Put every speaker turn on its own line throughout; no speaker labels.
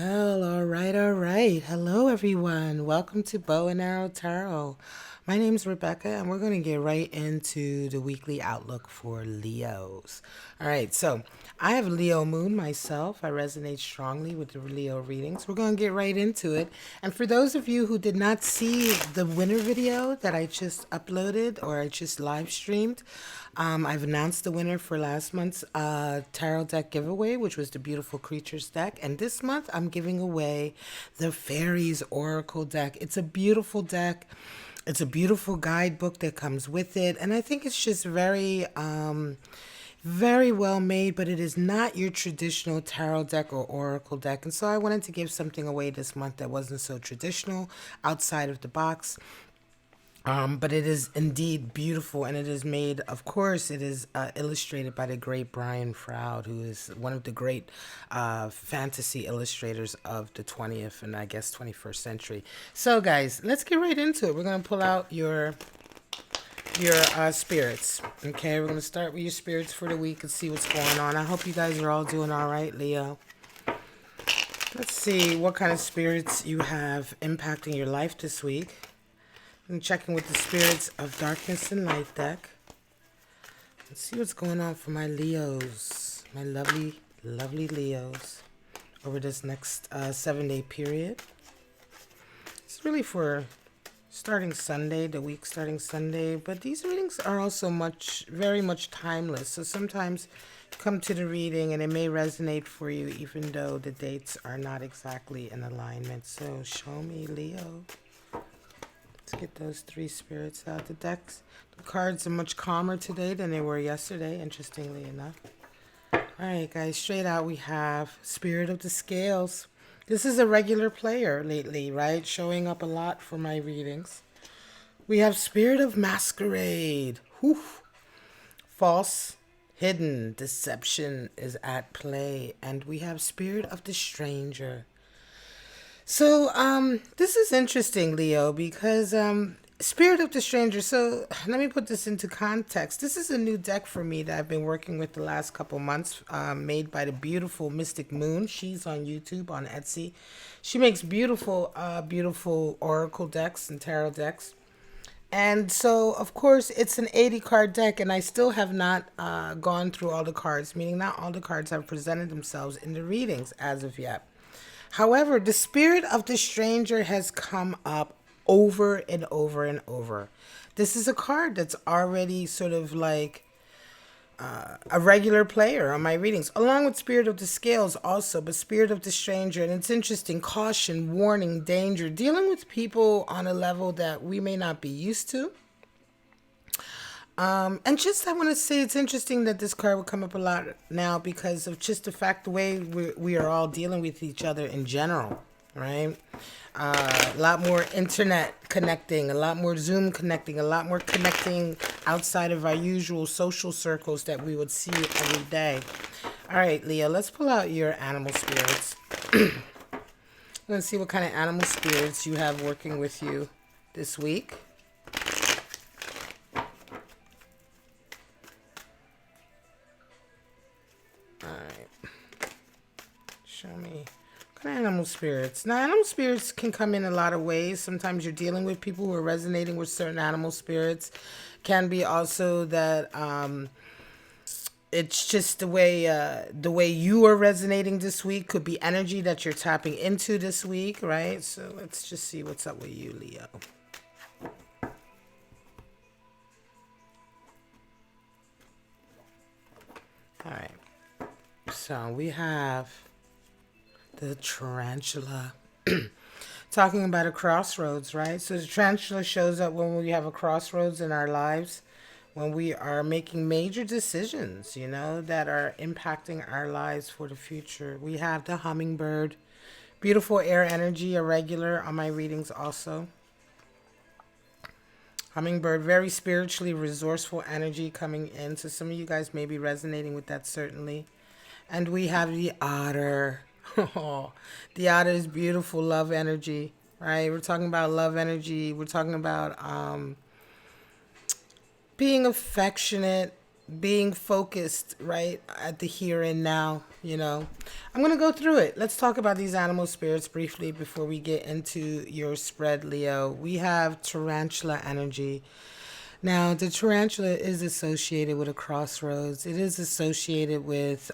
All right, all right. Hello, everyone. Welcome to Bow and Arrow Tarot. My name's Rebecca, and we're going to get right into the weekly outlook for Leos. All right, so I have Leo Moon myself. I resonate strongly with the Leo readings. We're going to get right into it. And for those of you who did not see the winner video that I just uploaded or I just live streamed, I've announced the winner for last month's tarot deck giveaway, which was the Beautiful Creatures deck. And this month, I'm giving away the Fairies Oracle deck. It's a beautiful deck. It's a beautiful guidebook that comes with it. And I think it's just very well made, but it is not your traditional tarot deck or oracle deck. And so I wanted to give something away this month that wasn't so traditional, outside of the box. But it is indeed beautiful, and it is made, of course, it is illustrated by the great Brian Froud, who is one of the great fantasy illustrators of the 20th and I guess 21st century. So, guys, let's get right into it. We're going to pull out your spirits. Okay, we're going to start with your spirits for the week and see what's going on. I hope you guys are all doing all right, Leo. Let's see what kind of spirits you have impacting your life this week. I'm checking with the Spirits of Darkness and Light deck. Let's see what's going on for my Leos, my lovely, lovely Leos, over this next 7-day period. It's really for starting Sunday, the week starting Sunday, but these readings are also very much timeless. So sometimes you come to the reading and it may resonate for you even though the dates are not exactly in alignment. So show me, Leo. Let's get those three spirits out. The cards are much calmer today than they were yesterday, interestingly enough. All right, guys, straight out we have Spirit of the Scales. This is a regular player lately, right? Showing up a lot for my readings. We have Spirit of Masquerade. Whew. False, hidden, deception is at play. And we have Spirit of the Stranger. So, this is interesting, Leo, because Spirit of the Stranger. So, let me put this into context. This is a new deck for me that I've been working with the last couple months, made by the beautiful Mystic Moon. She's on YouTube, on Etsy. She makes beautiful, beautiful oracle decks and tarot decks. And so, of course, it's an 80-card deck, and I still have not gone through all the cards, meaning not all the cards have presented themselves in the readings as of yet. However, the Spirit of the Stranger has come up over and over and over. This is a card that's already sort of like a regular player on my readings, along with Spirit of the Scales also, but Spirit of the Stranger. And it's interesting, caution, warning, danger, dealing with people on a level that we may not be used to. And just I want to say it's interesting that this card would come up a lot now because of just the fact the way we are all dealing with each other in general, right? A lot more internet connecting, a lot more Zoom connecting, a lot more connecting outside of our usual social circles that we would see every day. All right, Leo, let's pull out your animal spirits. Let's see what kind of animal spirits you have working with you this week. Show me. What kind of animal spirits? Now, animal spirits can come in a lot of ways. Sometimes you're dealing with people who are resonating with certain animal spirits. Can be also that it's just the way you are resonating this week. Could be energy that you're tapping into this week, right? So let's just see what's up with you, Leo. All right. So we have the tarantula. Talking about a crossroads, right? So the tarantula shows up when we have a crossroads in our lives, when we are making major decisions, that are impacting our lives for the future. We have the hummingbird, beautiful air energy, a regular on my readings also. Hummingbird, very spiritually resourceful energy coming in. So some of you guys may be resonating with that, certainly. And we have the otter. Oh, the otter is beautiful love energy, right? We're talking about love energy. We're talking about being affectionate, being focused right at the here and now, you know. I'm going to go through it. Let's talk about these animal spirits briefly before we get into your spread, Leo. We have tarantula energy. Now, the tarantula is associated with a crossroads. It is associated with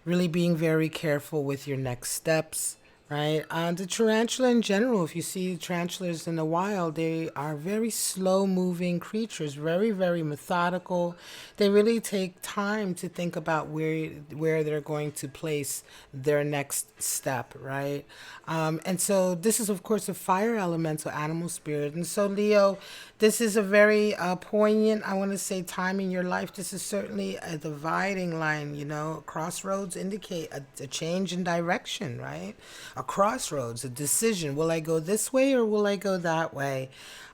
really being very careful with your next steps, right? The tarantula in general, if you see tarantulas in the wild, they are very slow moving creatures, very, very methodical. They really take time to think about where they're going to place their next step, right? And so this is, of course, a fire elemental animal spirit. And so, Leo, this is a very poignant, I want to say, time in your life. This is certainly a dividing line, you know. Crossroads indicate a change in direction, right? A crossroads, a decision. Will I go this way or will I go that way?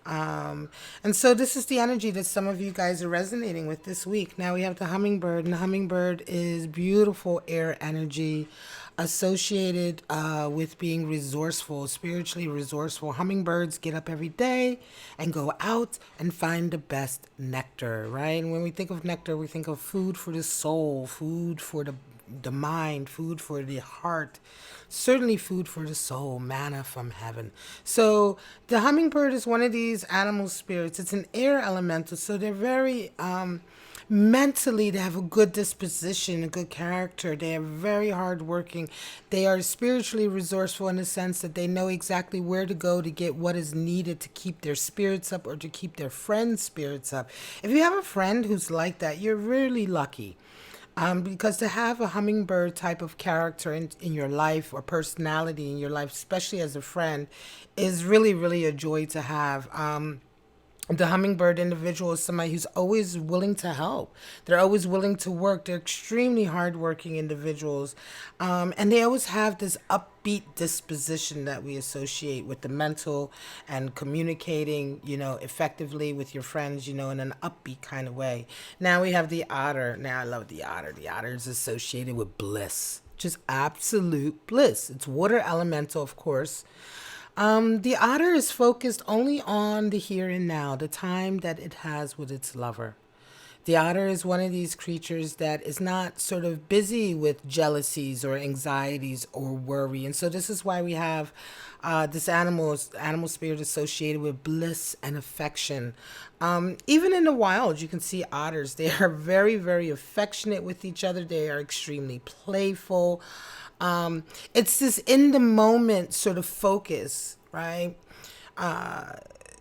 And so this is the energy that some of you guys are resonating with this week. Now we have the hummingbird, and the hummingbird is beautiful air energy associated with being resourceful, spiritually resourceful. Hummingbirds get up every day and go out and find the best nectar, right? And when we think of nectar, we think of food for the soul, food for the mind, food for the heart, certainly food for the soul, manna from heaven. So the hummingbird is one of these animal spirits. It's an air elemental, so they're very mentally, they have a good disposition, a good character. They are very hardworking. They are spiritually resourceful in the sense that they know exactly where to go to get what is needed to keep their spirits up or to keep their friends' spirits up. If you have a friend who's like that, you're really lucky. Because to have a hummingbird type of character in your life or personality in your life, especially as a friend, is really, really a joy to have. The hummingbird individual is somebody who's always willing to help. They're always willing to work. They're extremely hardworking individuals. And they always have this upbeat disposition that we associate with the mental and communicating, you know, effectively with your friends, you know, in an upbeat kind of way. Now we have the otter. Now I love the otter. The otter is associated with bliss, just absolute bliss. It's water elemental, of course. The otter is focused only on the here and now, the time that it has with its lover. The otter is one of these creatures that is not sort of busy with jealousies or anxieties or worry. And so this is why we have this animal spirit associated with bliss and affection. Even in the wild, you can see otters. They are very, very affectionate with each other. They are extremely playful. It's this in the moment sort of focus, right?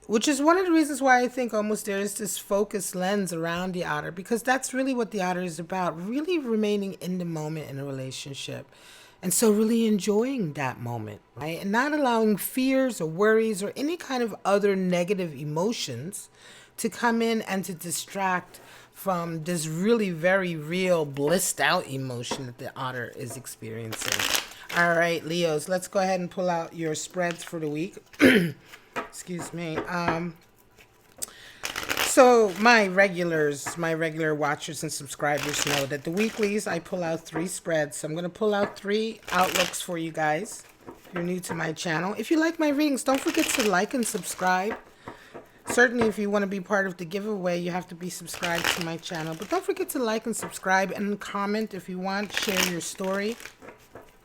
Which is one of the reasons why I think almost there is this focus lens around the otter, because that's really what the otter is about, really remaining in the moment in a relationship. And so really enjoying that moment, right? And not allowing fears or worries or any kind of other negative emotions to come in and to distract from this really very real blissed out emotion that the otter is experiencing. All right, Leos, let's go ahead and pull out your spreads for the week. Excuse me. So my regular watchers and subscribers know that the weeklies I pull out 3 spreads. So I'm going to pull out 3 outlooks for you guys. If you're new to my channel, if you like my readings, don't forget to like and subscribe. Certainly, if you want to be part of the giveaway, you have to be subscribed to my channel. But don't forget to like and subscribe and comment if you want. Share your story.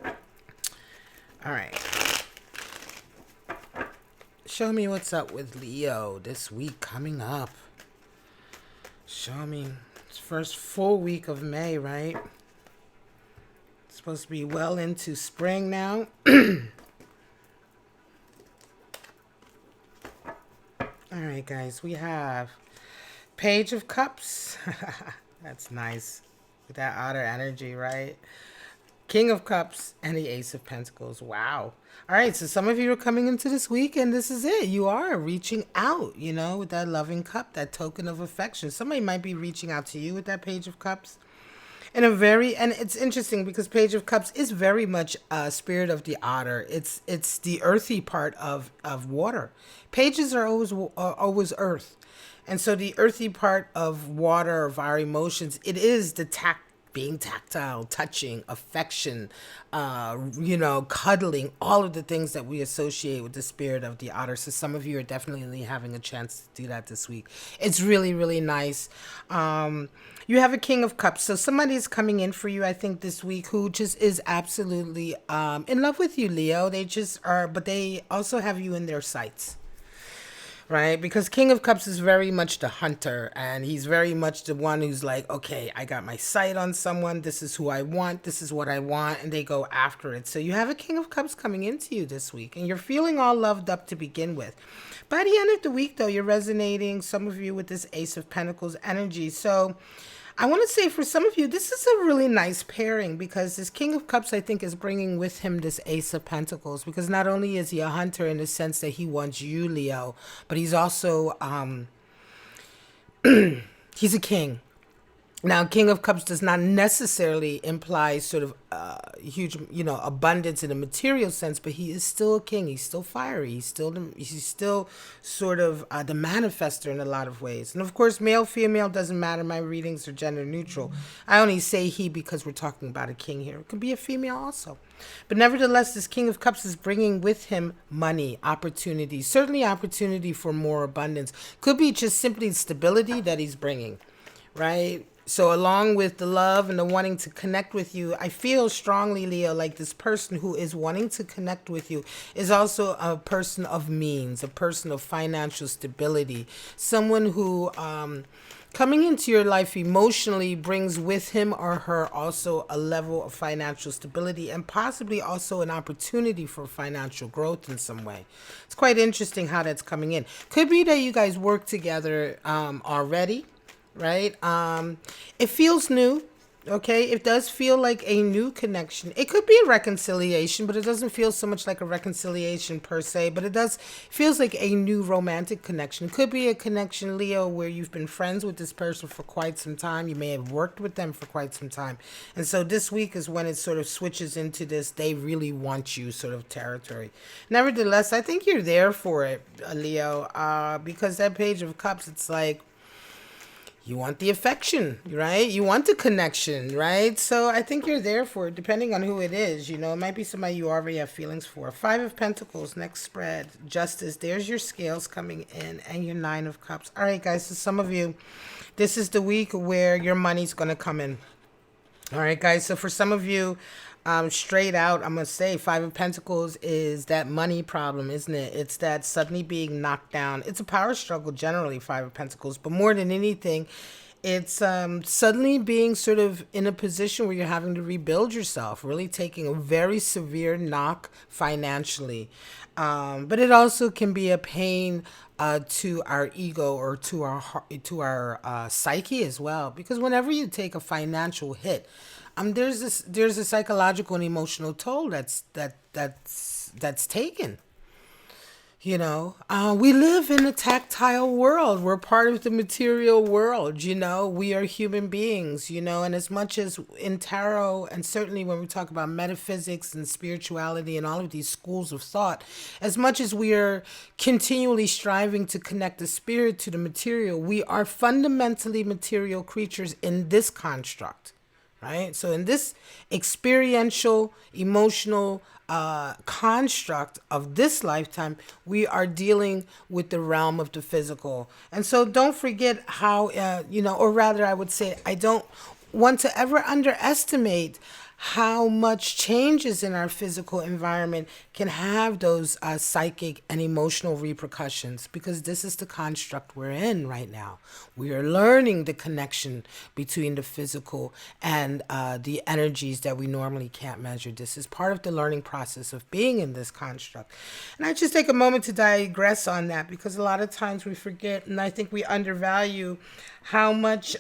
All right. Show me what's up with Leo this week coming up. Show me. It's first full week of May, right? It's supposed to be well into spring now. All right, guys, we have Page of Cups. That's nice. With that otter energy, right? King of Cups and the Ace of Pentacles. Wow. All right, so some of you are coming into this week and this is it. You are reaching out, you know, with that loving cup, that token of affection. Somebody might be reaching out to you with that Page of Cups. And it's interesting because Page of Cups is very much spirit of the otter. It's the earthy part of water. Pages are always earth. And so the earthy part of water, of our emotions, it is the being tactile, touching, affection, cuddling, all of the things that we associate with the spirit of the otter. So some of you are definitely having a chance to do that this week. It's really, really nice. You have a King of Cups. So somebody is coming in for you, I think, this week who just is absolutely in love with you, Leo. They just are, but they also have you in their sights. Right? Because King of Cups is very much the hunter, and he's very much the one who's like, okay, I got my sight on someone. This is who I want. This is what I want. And they go after it. So you have a King of Cups coming into you this week, and you're feeling all loved up to begin with. By the end of the week, though, you're resonating, some of you, with this Ace of Pentacles energy. So I want to say for some of you, this is a really nice pairing, because this King of Cups, I think, is bringing with him this Ace of Pentacles, because not only is he a hunter in the sense that he wants you, Leo, but he's also, he's a king. Now, King of Cups does not necessarily imply sort of huge, abundance in a material sense, but he is still a king. He's still fiery. He's still sort of the manifester in a lot of ways. And of course, male, female doesn't matter. My readings are gender neutral. I only say he because we're talking about a king here. It could be a female also. But nevertheless, this King of Cups is bringing with him money, opportunity, certainly opportunity for more abundance. Could be just simply stability that he's bringing, right? So along with the love and the wanting to connect with you, I feel strongly, Leo, like this person who is wanting to connect with you is also a person of means, a person of financial stability, someone who coming into your life emotionally brings with him or her also a level of financial stability and possibly also an opportunity for financial growth in some way. It's quite interesting how that's coming in. Could be that you guys work together already. Right? It feels new. Okay, it does feel like a new connection. It could be a reconciliation, but it doesn't feel so much like a reconciliation per se, but feels like a new romantic connection. It could be a connection, Leo, where you've been friends with this person for quite some time. You may have worked with them for quite some time. And so this week is when it sort of switches into this they really want you sort of territory. Nevertheless, I think you're there for it, Leo, because that Page of Cups, it's like, you want the affection, right? You want the connection, right? So I think you're there for it, depending on who it is. It might be somebody you already have feelings for. Five of Pentacles, next spread. Justice, there's your scales coming in, and your Nine of Cups. All right, guys, so some of you, this is the week where your money's going to come in. All right, guys, so for some of you, straight out, I'm going to say Five of Pentacles is that money problem, isn't it? It's that suddenly being knocked down. It's a power struggle generally, Five of Pentacles, but more than anything, it's suddenly being sort of in a position where you're having to rebuild yourself, really taking a very severe knock financially. But it also can be a pain to our ego or to our psyche as well, because whenever you take a financial hit, there's a psychological and emotional toll that's taken. We live in a tactile world. We're part of the material world. We are human beings. And as much as in tarot, and certainly when we talk about metaphysics and spirituality and all of these schools of thought, as much as we are continually striving to connect the spirit to the material, we are fundamentally material creatures in this construct. Right? So in this experiential, emotional construct of this lifetime, we are dealing with the realm of the physical. And so don't forget how, or rather I would say, I don't want to ever underestimate how much changes in our physical environment can have those psychic and emotional repercussions, because this is the construct we're in right now. We are learning the connection between the physical and the energies that we normally can't measure. This is part of the learning process of being in this construct. And I just take a moment to digress on that, because a lot of times we forget, and I think we undervalue how much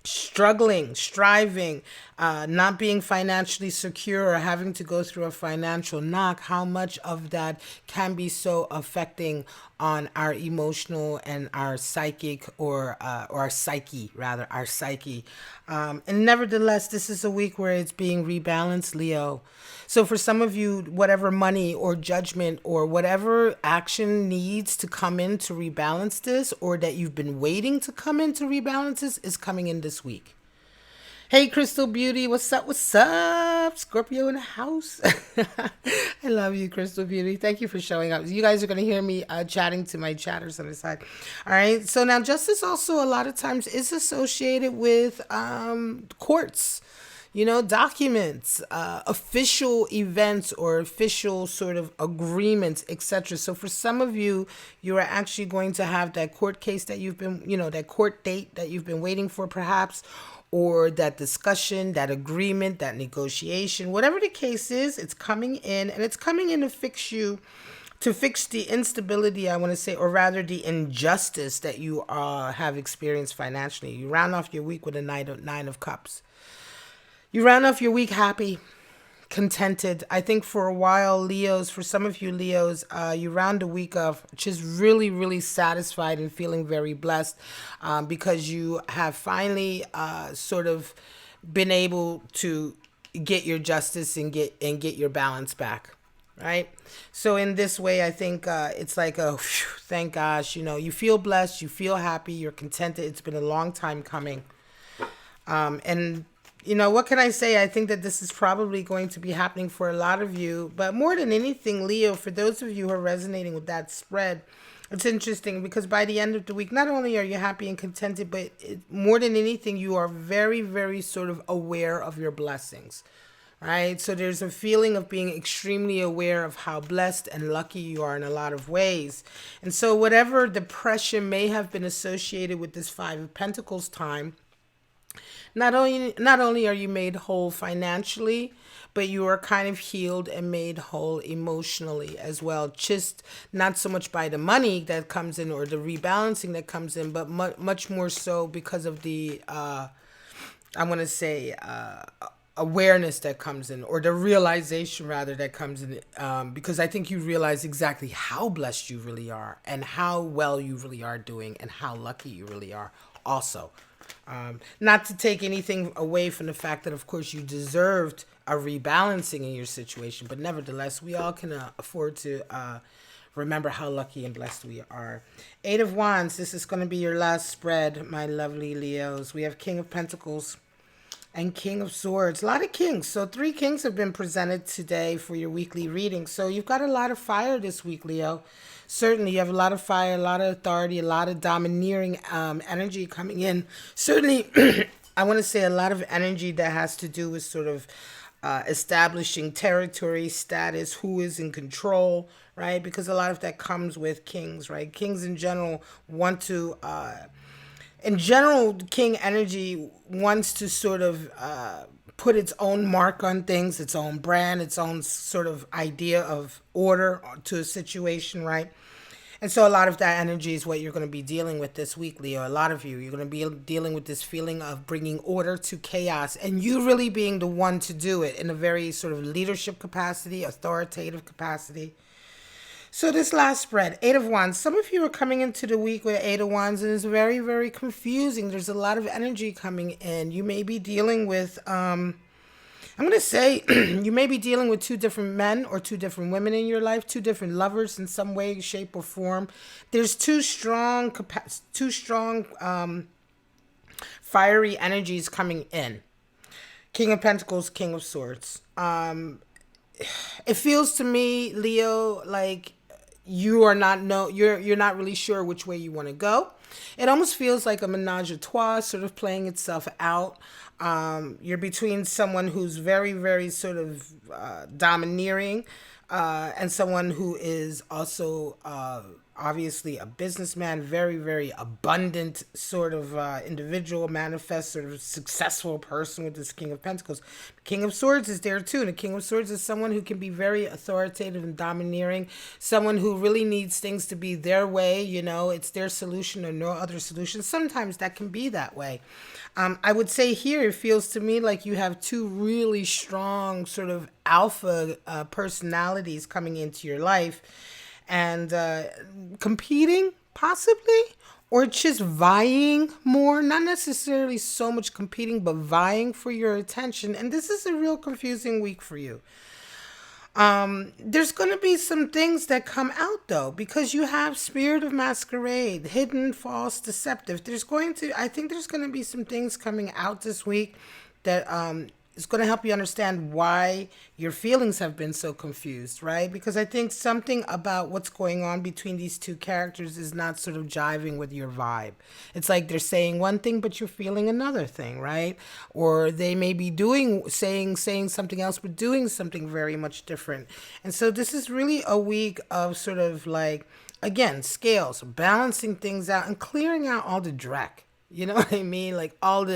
struggling, striving, not being financially secure, or having to go through a financial knock, how much of that can be so affecting on our emotional and our psychic, or our psyche, rather, our psyche. And nevertheless, this is a week where it's being rebalanced, Leo. So for some of you, whatever money or judgment or whatever action needs to come in to rebalance this, or that you've been waiting to come in to rebalance this, is coming in this week. Hey, Crystal Beauty, what's up? What's up? Scorpio in the house. I love you, Crystal Beauty. Thank you for showing up. You guys are going to hear me chatting to my chatters on the side. All right. So now, justice also a lot of times is associated with courts, documents, official events or official sort of agreements, etc. So for some of you, you are actually going to have that court case that you've been, that court date that you've been waiting for, perhaps, or that discussion, that agreement, that negotiation, whatever the case is, it's coming in, and it's coming in to fix you, to fix the instability, I want to say, or rather the injustice that you have experienced financially. You round off your week with a nine of cups. You round off your week happy, contented. I think for a while, Leos, for some of you Leos, you round a week of just really, really satisfied and feeling very blessed because you have finally sort of been able to get your justice and get your balance back. Right. So in this way, I think it's like thank gosh, you feel blessed, you feel happy, you're contented. It's been a long time coming. And what can I say? I think that this is probably going to be happening for a lot of you. But more than anything, Leo, for those of you who are resonating with that spread, it's interesting because by the end of the week, not only are you happy and contented, but more than anything, you are very, very sort of aware of your blessings. Right? So there's a feeling of being extremely aware of how blessed and lucky you are in a lot of ways. And so whatever depression may have been associated with this Five of Pentacles time, not only are you made whole financially, but you are kind of healed and made whole emotionally as well. Just not so much by the money that comes in or the rebalancing that comes in, but much more so because of the, I want to say, awareness that comes in, or the realization rather that comes in, because I think you realize exactly how blessed you really are and how well you really are doing and how lucky you really are also. Not to take anything away from the fact that, of course, you deserved a rebalancing in your situation, but nevertheless, we all can afford to remember how lucky and blessed we are. Eight of Wands, this is going to be your last spread, my lovely Leos. We have King of Pentacles and King of Swords. A lot of kings. So 3 kings have been presented today for your weekly reading. So you've got a lot of fire this week, Leo. Certainly, you have a lot of fire, a lot of authority, a lot of domineering energy coming in. Certainly, I want to say a lot of energy that has to do with sort of establishing territory, status, who is in control, right? Because a lot of that comes with kings, right? Kings in general want to... in general, king energy wants to sort of put its own mark on things, its own brand, its own sort of idea of order to a situation, right? And so a lot of that energy is what you're going to be dealing with this week, Leo. A lot of you're going to be dealing with this feeling of bringing order to chaos and you really being the one to do it in a very sort of leadership capacity, authoritative capacity. So this last spread, Eight of Wands. Some of you are coming into the week with Eight of Wands, and it's very, very confusing. There's a lot of energy coming in. You may be dealing with, I'm going to say, you may be dealing with 2 different men or 2 different women in your life, 2 different lovers in some way, shape, or form. There's two strong, fiery energies coming in. King of Pentacles, King of Swords. It feels to me, Leo, like you're not really sure which way you want to go. It almost feels like a menage a trois sort of playing itself out. You're between someone who's very, very sort of domineering and someone who is also obviously a businessman, very, very abundant sort of individual, manifest sort of successful person with this King of Pentacles. The King of Swords is there too. And the King of Swords is someone who can be very authoritative and domineering, someone who really needs things to be their way, it's their solution or no other solution. Sometimes that can be that way. I would say here, it feels to me like you have 2 really strong sort of alpha personalities coming into your life and competing possibly, or just vying more, not necessarily so much competing, but vying for your attention. And this is a real confusing week for you. There's going to be some things that come out though, because you have Spirit of Masquerade, hidden, false, deceptive. I think there's going to be some things coming out this week that is going to help you understand why your feelings have been so confused, right? Because I think something about what's going on between these two characters is not sort of jiving with your vibe. It's like they're saying one thing, but you're feeling another thing, right? Or they may be saying something else, but doing something very much different. And so this is really a week of sort of like, again, scales, balancing things out and clearing out all the dreck. You know what I mean? Like all of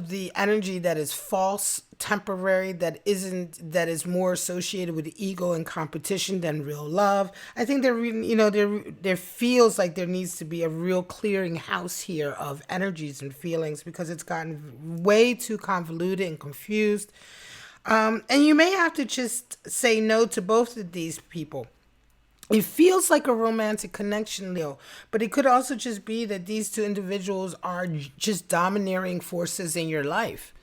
the energy that is false, temporary, that is more associated with ego and competition than real love. I think there feels like there needs to be a real clearing house here of energies and feelings, because it's gotten way too convoluted and confused. And you may have to just say no to both of these people. It feels like a romantic connection, Leo, but it could also just be that these two individuals are just domineering forces in your life.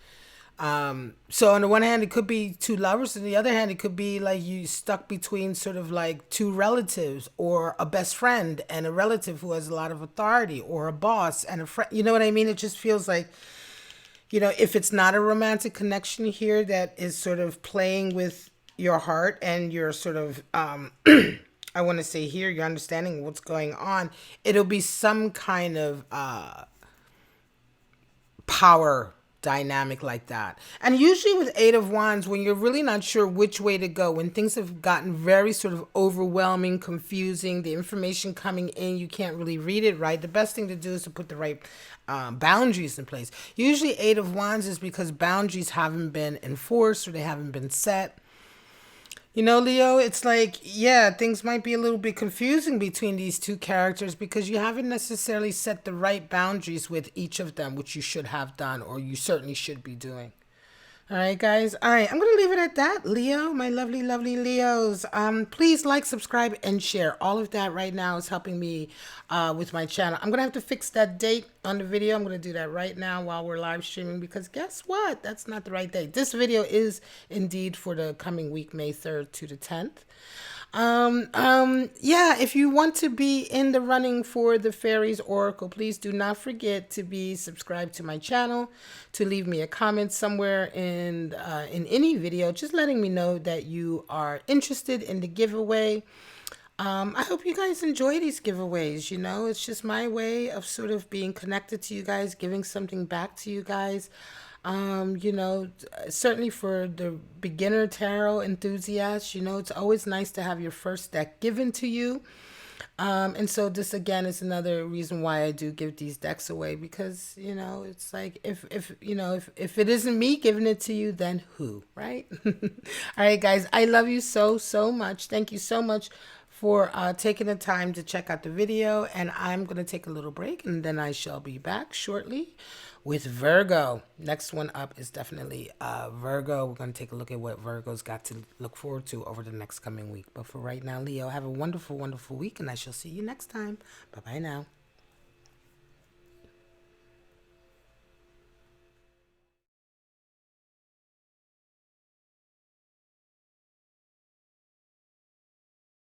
So on the one hand, it could be two lovers. On the other hand, it could be like you stuck between sort of like two relatives, or a best friend and a relative who has a lot of authority, or a boss and a friend. You know what I mean? It just feels like, if it's not a romantic connection here that is sort of playing with your heart and your sort of, I want to say here, you're understanding what's going on. It'll be some kind of power dynamic like that. And usually with Eight of Wands, when you're really not sure which way to go, when things have gotten very sort of overwhelming, confusing, the information coming in, you can't really read it right, the best thing to do is to put the right boundaries in place. Usually Eight of Wands is because boundaries haven't been enforced or they haven't been set. Leo, it's like, yeah, things might be a little bit confusing between these two characters because you haven't necessarily set the right boundaries with each of them, which you should have done, or you certainly should be doing. All right, guys. All right, I'm going to leave it at that. Leo, my lovely, lovely Leos. Please like, subscribe, and share. All of that right now is helping me with my channel. I'm going to have to fix that date on the video. I'm going to do that right now while we're live streaming, because guess what? That's not the right date. This video is indeed for the coming week, May 3rd to the 10th. Yeah, if you want to be in the running for the Fairies Oracle, please do not forget to be subscribed to my channel, to leave me a comment somewhere in any video, just letting me know that you are interested in the giveaway. I hope you guys enjoy these giveaways. It's just my way of sort of being connected to you guys, giving something back to you guys. Certainly for the beginner tarot enthusiasts, it's always nice to have your first deck given to you. And so this again is another reason why I do give these decks away, because, it's like, if it isn't me giving it to you, then who, right? All right, guys, I love you so, so much. Thank you so much for taking the time to check out the video, and I'm going to take a little break, and then I shall be back shortly with Virgo. Next one up is definitely Virgo. We're going to take a look at what Virgo's got to look forward to over the next coming week. But for right now, Leo, have a wonderful, wonderful week, and I shall see you next time. Bye-bye now.